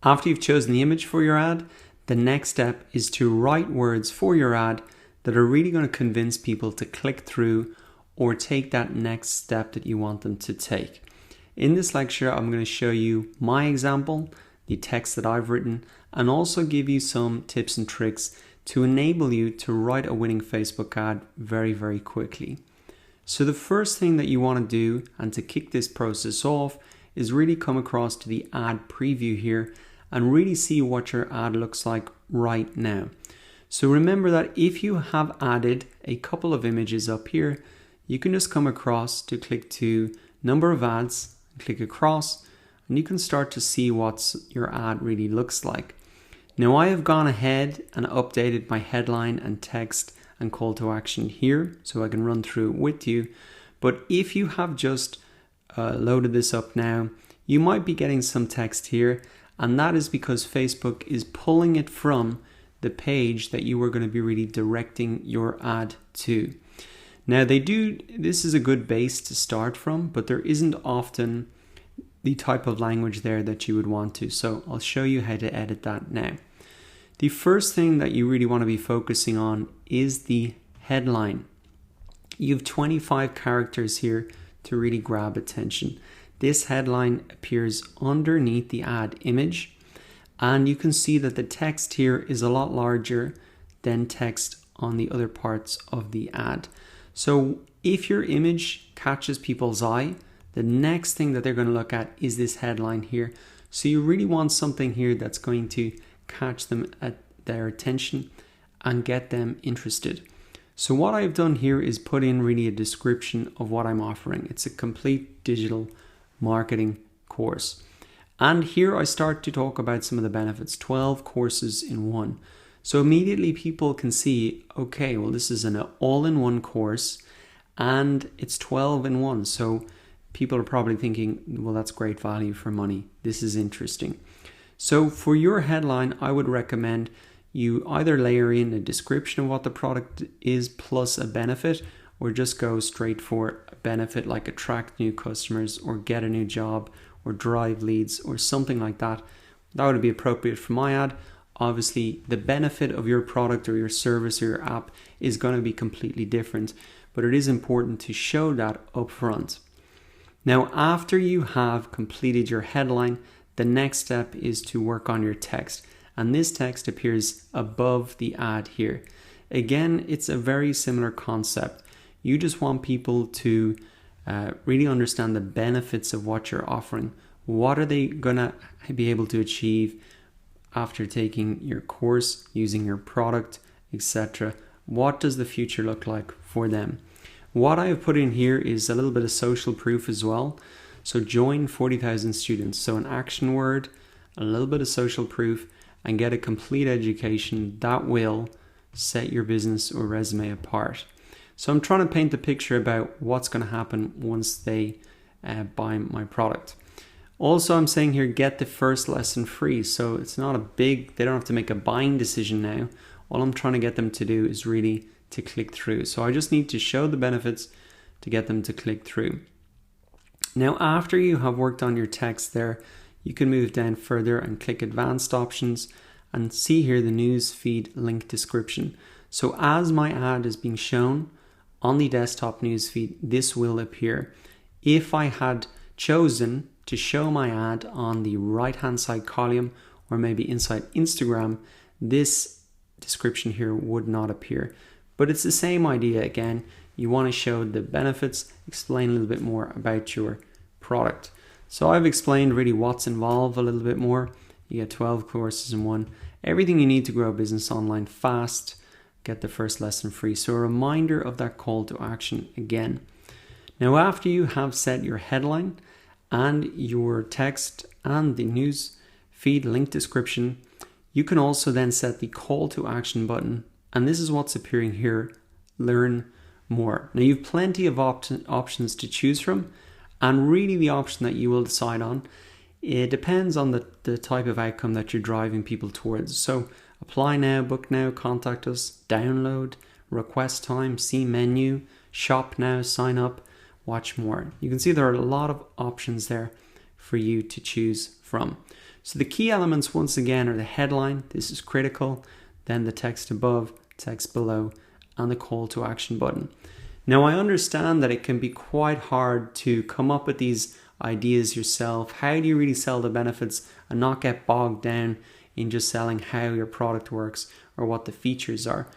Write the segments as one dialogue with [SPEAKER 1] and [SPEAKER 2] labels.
[SPEAKER 1] After you've chosen the image for your ad, the next step is to write words for your ad that are really going to convince people to click through or take that next step that you want them to take. In this lecture, I'm going to show you my example, the text that I've written, and also give you some tips and tricks to enable you to write a winning Facebook ad very, very quickly. So the first thing that you want to do, and to kick this process off, is really come across to the ad preview here and really see what your ad looks like right now. So remember that if you have added a couple of images up here, you can just come across to click to number of ads, click across, and you can start to see what your ad really looks like. Now I have gone ahead and updated my headline and text and call to action here so I can run through it with you. But if you have just loaded this up now, you might be getting some text here, and that is because Facebook is pulling it from the page that you were going to be really directing your ad to. Now this is a good base to start from, but there isn't often the type of language there that you would want to. So I'll show you how to edit that now. The first thing that you really want to be focusing on is the headline. You have 25 characters here to really grab attention. This headline appears underneath the ad image, and you can see that the text here is a lot larger than text on the other parts of the ad. So if your image catches people's eye, the next thing that they're going to look at is this headline here. So you really want something here that's going to catch them at their attention and get them interested. So what I've done here is put in really a description of what I'm offering. It's a complete digital marketing course. And here I start to talk about some of the benefits, 12 courses in one. So immediately people can see, okay, well, this is an all-in-one course and it's 12 in one. So people are probably thinking, well, that's great value for money. This is interesting. So for your headline, I would recommend you either layer in a description of what the product is plus a benefit, or just go straight for a benefit like attract new customers or get a new job or drive leads or something like that. That would be appropriate for my ad. Obviously, the benefit of your product or your service or your app is going to be completely different, but it is important to show that up front. Now, after you have completed your headline, the next step is to work on your text, and this text appears above the ad here. Again, it's a very similar concept. You just want people to really understand the benefits of what you're offering. What are they gonna be able to achieve after taking your course, using your product, etc.? What does the future look like for them? What I have put in here is a little bit of social proof as well. So join 40,000 students. So an action word, a little bit of social proof, and get a complete education that will set your business or resume apart. So I'm trying to paint the picture about what's going to happen once they buy my product. Also, I'm saying here, get the first lesson free. So it's not they don't have to make a buying decision now. All I'm trying to get them to do is really to click through. So I just need to show the benefits to get them to click through. Now, after you have worked on your text there, you can move down further and click advanced options and see here the news feed link description. So as my ad is being shown on the desktop news feed, this will appear. If I had chosen to show my ad on the right hand side column or maybe inside Instagram, this description here would not appear. But it's the same idea again. You want to show the benefits, explain a little bit more about your product. So I've explained really what's involved a little bit more. You get 12 courses in one. Everything you need to grow a business online fast. Get the first lesson free. So a reminder of that call to action again. Now, after you have set your headline and your text and the news feed link description, you can also then set the call to action button. And this is what's appearing here. Learn more. Now, you've plenty of options to choose from, and really the option that you will decide on, it depends on the type of outcome that you're driving people towards. So apply now, book now, contact us, download, request time, see menu, shop now, sign up, watch more. You can see there are a lot of options there for you to choose from. So the key elements once again are the headline, this is critical, then the text above, text below, and the call to action button. Now I understand that it can be quite hard to come up with these ideas yourself. How do you really sell the benefits and not get bogged down in just selling how your product works or what the features are?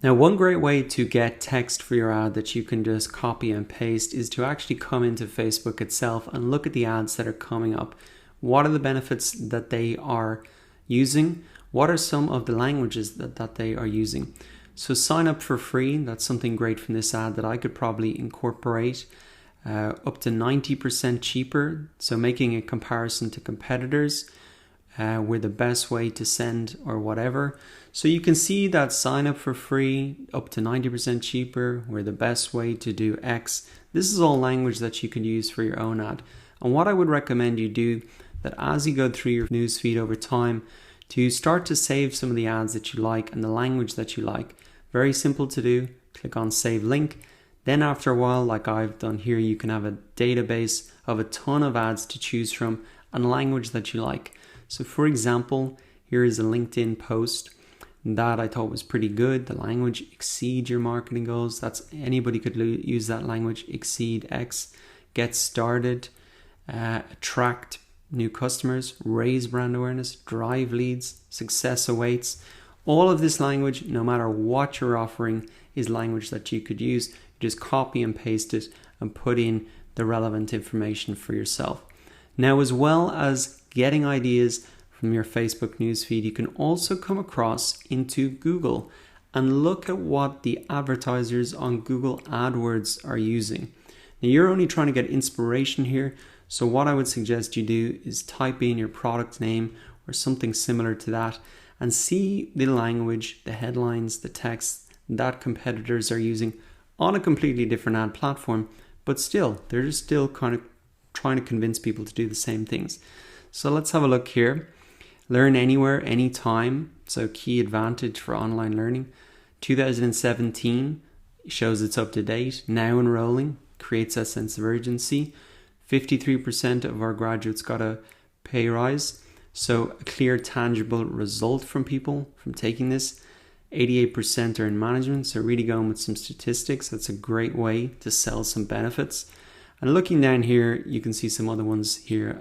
[SPEAKER 1] Now, one great way to get text for your ad that you can just copy and paste is to actually come into Facebook itself and look at the ads that are coming up. What are the benefits that they are using? What are some of the languages that they are using? So sign up for free. That's something great from this ad that I could probably incorporate. Up to 90% cheaper. So making a comparison to competitors. We're the best way to send or whatever. So you can see that sign up for free, up to 90% cheaper. We're the best way to do X. This is all language that you can use for your own ad. And what I would recommend you do, that as you go through your newsfeed over time, to start to save some of the ads that you like and the language that you like. Very simple to do. Click on save link. Then after a while, like I've done here, you can have a database of a ton of ads to choose from and language that you like. So for example, here is a LinkedIn post that I thought was pretty good. The language, exceed your marketing goals. That's anybody could use that language, exceed X, get started, attract new customers, raise brand awareness, drive leads, success awaits. All of this language, no matter what you're offering, is language that you could use. You just copy and paste it and put in the relevant information for yourself. Now, as well as getting ideas from your Facebook newsfeed, you can also come across into Google and look at what the advertisers on Google AdWords are using. Now, you're only trying to get inspiration here, so what I would suggest you do is type in your product name or something similar to that and see the language, the headlines, the text that competitors are using on a completely different ad platform, but still, they're still kind of trying to convince people to do the same things. So let's have a look here. Learn anywhere, anytime. So key advantage for online learning. 2017 shows it's up to date. Now enrolling, creates a sense of urgency. 53% of our graduates got a pay rise. So a clear, tangible result from people from taking this. 88% are in management. So really going with some statistics. That's a great way to sell some benefits. And looking down here, you can see some other ones here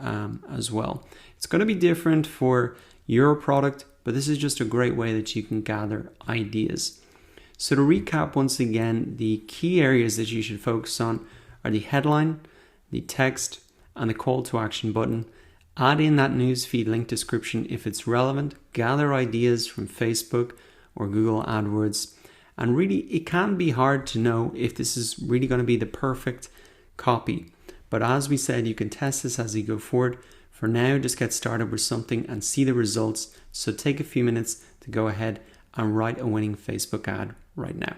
[SPEAKER 1] as well. It's going to be different for your product, but this is just a great way that you can gather ideas. So to recap once again, the key areas that you should focus on are the headline, the text, and the call to action button. Add in that newsfeed link description if it's relevant. Gather ideas from Facebook or Google AdWords. And really, it can be hard to know if this is really going to be the perfect copy. But as we said, you can test this as you go forward. For now, just get started with something and see the results. So take a few minutes to go ahead and write a winning Facebook ad right now.